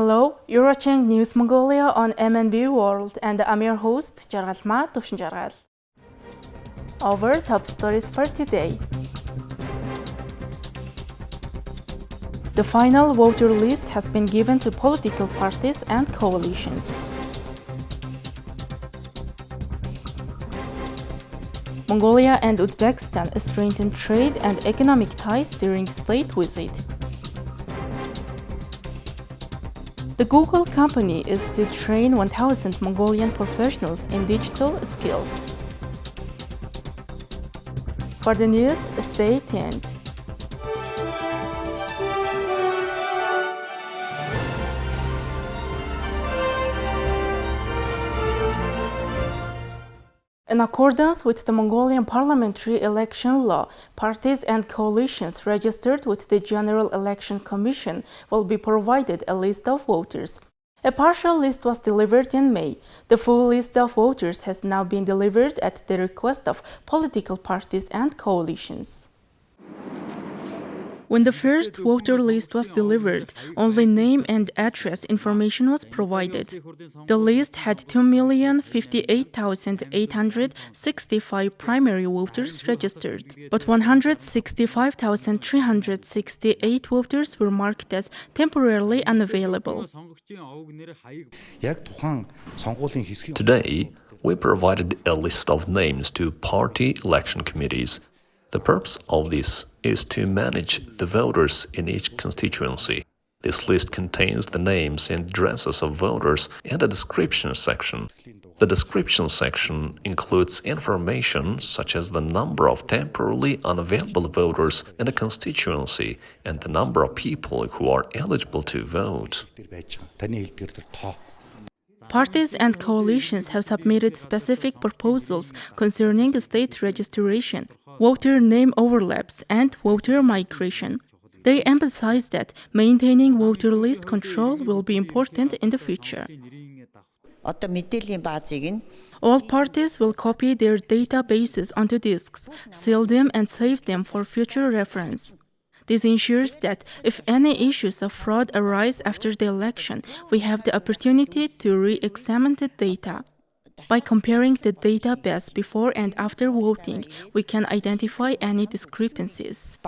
Hello, you're watching News Mongolia on MNB World, and I'm your host, Jargalma Tufshinjargal. Our top stories for today. The final voter list has been given to political parties and coalitions. Mongolia and Uzbekistan strengthened trade and economic ties during state visit. The Google company is to train 1,000 Mongolian professionals in digital skills. For the news, stay tuned. In accordance with the Mongolian parliamentary election law, parties and coalitions registered with the General Election Commission will be provided a list of voters. A partial list was delivered in May. The full list of voters has now been delivered at the request of political parties and coalitions. When the first voter list was delivered, only name and address information was provided. The list had 2,058,865 primary voters registered, but 165,368 voters were marked as temporarily unavailable. Today, we provided a list of names to party election committees. The purpose of this is to manage the voters in each constituency. This list contains the names and addresses of voters and a description section. The description section includes information such as the number of temporarily unavailable voters in a constituency and the number of people who are eligible to vote. Parties and coalitions have submitted specific proposals concerning state registration, voter name overlaps, and voter migration. They emphasize that maintaining voter list control will be important in the future. All parties will copy their databases onto disks, seal them, and save them for future reference. This ensures that if any issues of fraud arise after the election, we have the opportunity to re-examine the data. By comparing the database before and after voting, we can identify any discrepancies.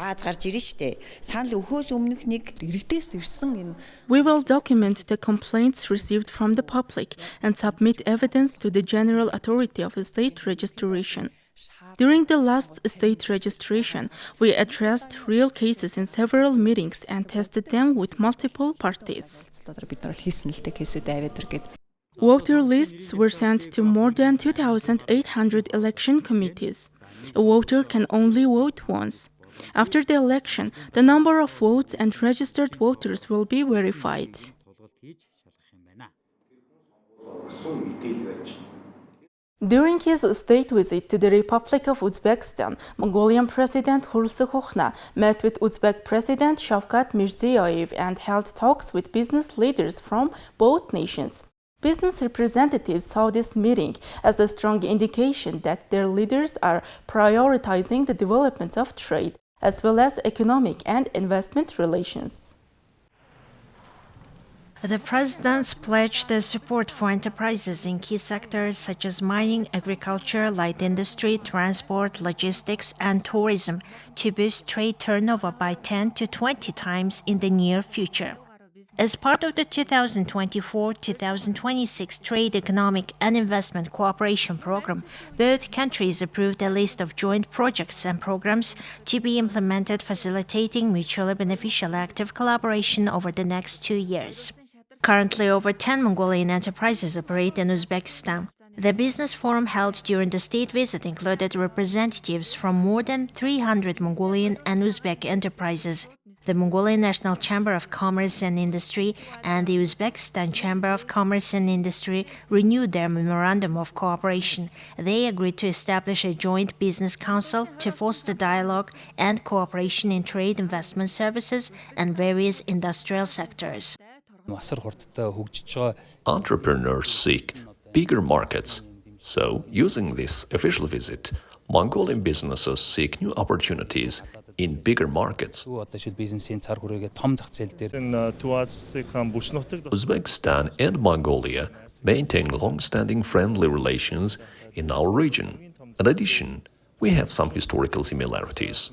We will document the complaints received from the public and submit evidence to the General Authority of State Registration. During the last state registration, we addressed real cases in several meetings and tested them with multiple parties. Voter lists were sent to more than 2,800 election committees. A voter can only vote once. After the election, the number of votes and registered voters will be verified. During his state visit to the Republic of Uzbekistan, Mongolian President Khurelsukh met with Uzbek President Shavkat Mirziyoyev and held talks with business leaders from both nations. Business representatives saw this meeting as a strong indication that their leaders are prioritizing the development of trade, as well as economic and investment relations. The presidents pledged their support for enterprises in key sectors such as mining, agriculture, light industry, transport, logistics, and tourism to boost trade turnover by 10 to 20 times in the near future. As part of the 2024-2026 Trade, Economic and Investment Cooperation Program, both countries approved a list of joint projects and programs to be implemented, facilitating mutually beneficial active collaboration over the next 2 years. Currently, over 10 Mongolian enterprises operate in Uzbekistan. The business forum held during the state visit included representatives from more than 300 Mongolian and Uzbek enterprises. The Mongolian National Chamber of Commerce and Industry and the Uzbekistan Chamber of Commerce and Industry renewed their memorandum of cooperation. They agreed to establish a joint business council to foster dialogue and cooperation in trade, investment services, and various industrial sectors. Entrepreneurs seek bigger markets. So, using this official visit, Mongolian businesses seek new opportunities in bigger markets. Uzbekistan and Mongolia maintain long-standing friendly relations in our region. In addition, we have some historical similarities.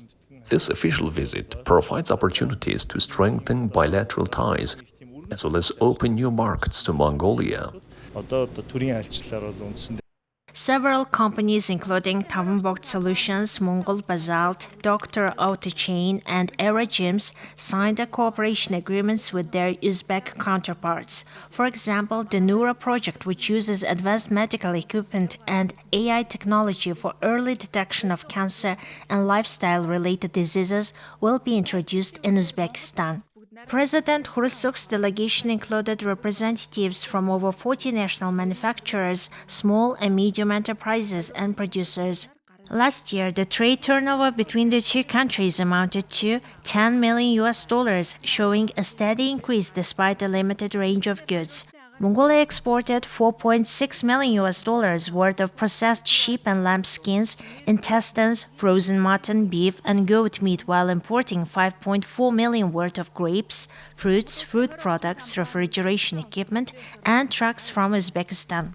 This official visit provides opportunities to strengthen bilateral ties as well as open new markets to Mongolia. Several companies, including Tavanbokt Solutions, Mongol Basalt, Dr. Autochain, and Era Gyms, signed a cooperation agreements with their Uzbek counterparts. For example, the Nura project, which uses advanced medical equipment and AI technology for early detection of cancer and lifestyle-related diseases, will be introduced in Uzbekistan. President Khrushchev's delegation included representatives from over 40 national manufacturers, small and medium enterprises, and producers. Last year, the trade turnover between the two countries amounted to $10 million, showing a steady increase despite a limited range of goods. Mongolia exported $4.6 million worth of processed sheep and lamb skins, intestines, frozen mutton, beef, and goat meat, while importing $5.4 million worth of grapes, fruits, food products, refrigeration equipment, and trucks from Uzbekistan.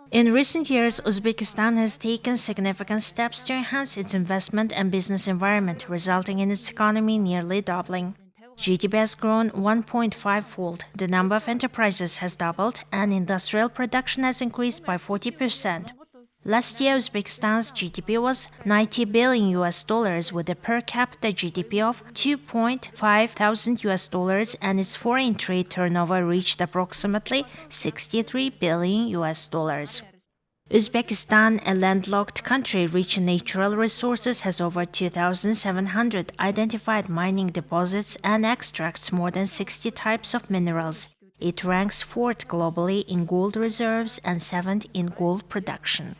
In recent years, Uzbekistan has taken significant steps to enhance its investment and business environment, resulting in its economy nearly doubling. GDP has grown 1.5-fold, the number of enterprises has doubled, and industrial production has increased by 40%. Last year, Uzbekistan's GDP was $90 billion, with a per capita GDP of $2,500, and its foreign trade turnover reached approximately $63 billion. Uzbekistan, a landlocked country rich in natural resources, has over 2,700 identified mining deposits and extracts more than 60 types of minerals. It ranks fourth globally in gold reserves and seventh in gold production.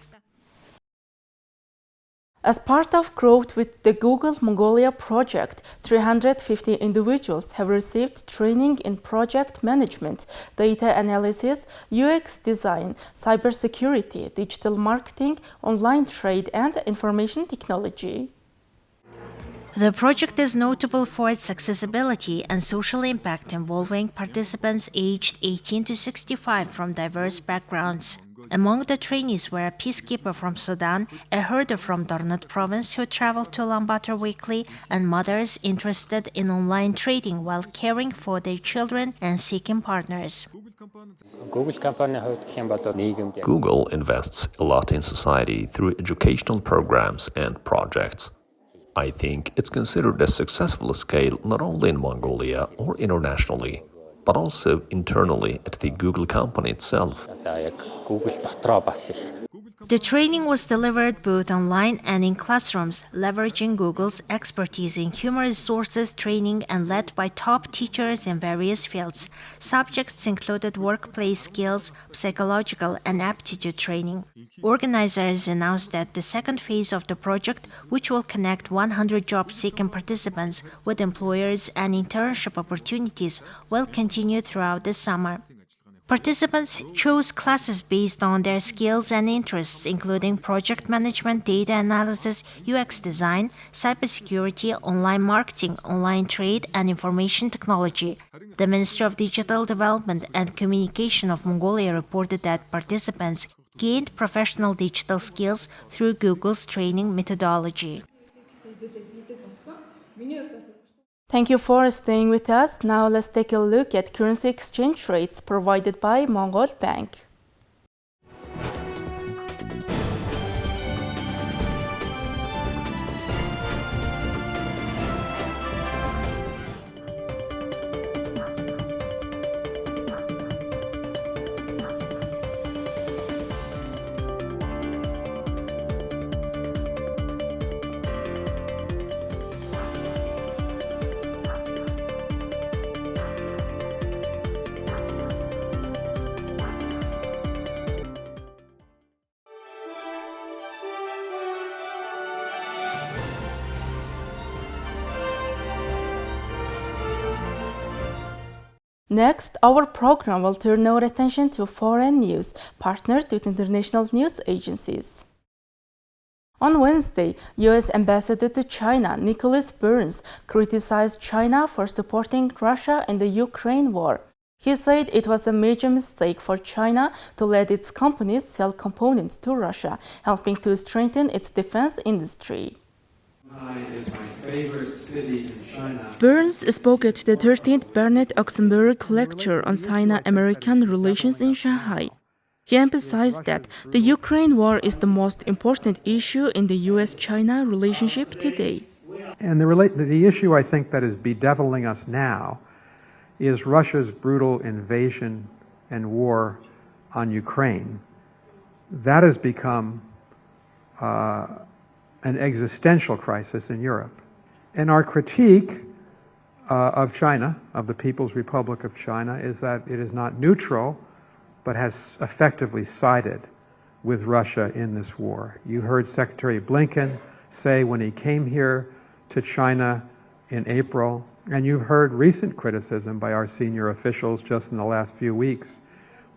As part of growth with the Google Mongolia project, 350 individuals have received training in project management, data analysis, UX design, cybersecurity, digital marketing, online trade, and information technology. The project is notable for its accessibility and social impact, involving participants aged 18 to 65 from diverse backgrounds. Among the trainees were a peacekeeper from Sudan, a herder from Dornat province who traveled to Ulaanbaatar weekly, and mothers interested in online trading while caring for their children and seeking partners. Google invests a lot in society through educational programs and projects. I think it's considered a successful scale not only in Mongolia or internationally, but also internally at the Google company itself. The training was delivered both online and in classrooms, leveraging Google's expertise in human resources training and led by top teachers in various fields. Subjects included workplace skills, psychological, and aptitude training. Organizers announced that the second phase of the project, which will connect 100 job-seeking participants with employers and internship opportunities, will continue throughout the summer. Participants chose classes based on their skills and interests, including project management, data analysis, UX design, cybersecurity, online marketing, online trade, and information technology. The Ministry of Digital Development and Communication of Mongolia reported that participants gained professional digital skills through Google's training methodology. Thank you for staying with us. Now let's take a look at currency exchange rates provided by Mongol Bank. Next, our program will turn our attention to foreign news, partnered with international news agencies. On Wednesday, U.S. Ambassador to China Nicholas Burns criticized China for supporting Russia in the Ukraine war. He said it was a major mistake for China to let its companies sell components to Russia, helping to strengthen its defense industry. Shanghai is my favorite city in China. Burns spoke at the 13th Bernard Oxenberg Lecture on Sino-American relations in Shanghai. He emphasized that the Ukraine war is the most important issue in the U.S.-China relationship today. And the issue I think that is bedeviling us now is Russia's brutal invasion and war on Ukraine. That has become an existential crisis in Europe. And our critique of China, of the People's Republic of China, is that it is not neutral, but has effectively sided with Russia in this war. You heard Secretary Blinken say when he came here to China in April, and you've heard recent criticism by our senior officials just in the last few weeks.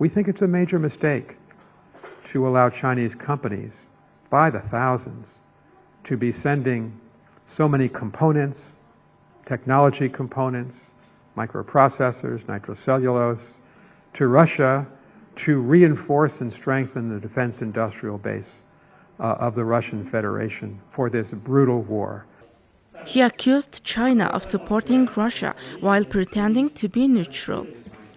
We think it's a major mistake to allow Chinese companies, by the thousands, to be sending so many components, technology components, microprocessors, nitrocellulose, to Russia to reinforce and strengthen the defense industrial base of the Russian Federation for this brutal war. He accused China of supporting Russia while pretending to be neutral.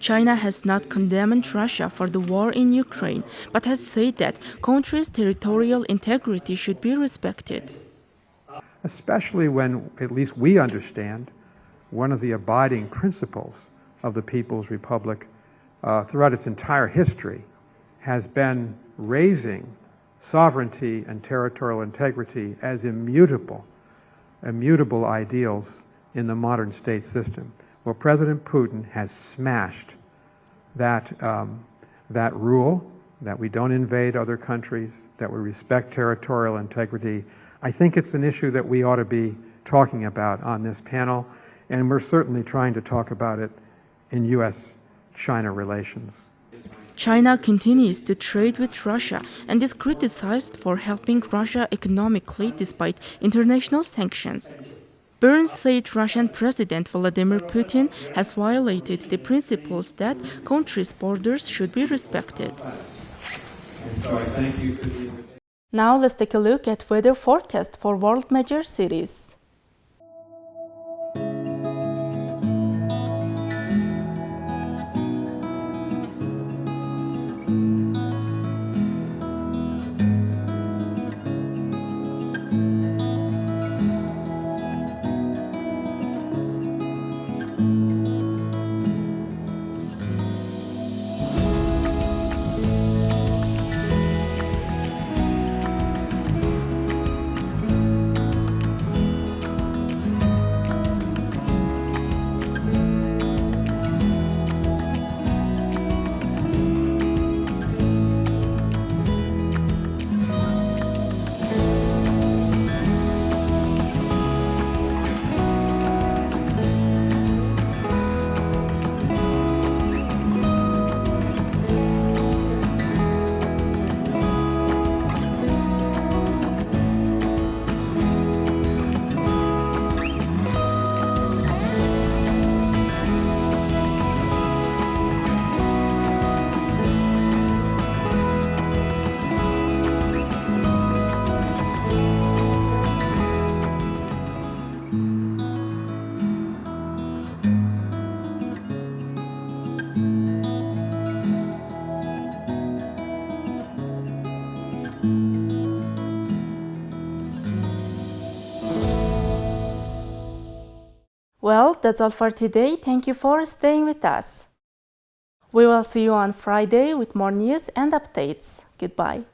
China has not condemned Russia for the war in Ukraine, but has said that country's territorial integrity should be respected. Especially when, at least we understand, one of the abiding principles of the People's Republic throughout its entire history has been raising sovereignty and territorial integrity as immutable ideals in the modern state system. Well, President Putin has smashed that rule, that we don't invade other countries, that we respect territorial integrity. I think it's an issue that we ought to be talking about on this panel, and we're certainly trying to talk about it in U.S.-China relations. China continues to trade with Russia and is criticized for helping Russia economically despite international sanctions. Burns said Russian President Vladimir Putin has violated the principles that countries' borders should be respected. And so I thank you for the invitation. Now let's take a look at weather forecast for world major cities. Well, that's all for today. Thank you for staying with us. We will see you on Friday with more news and updates. Goodbye.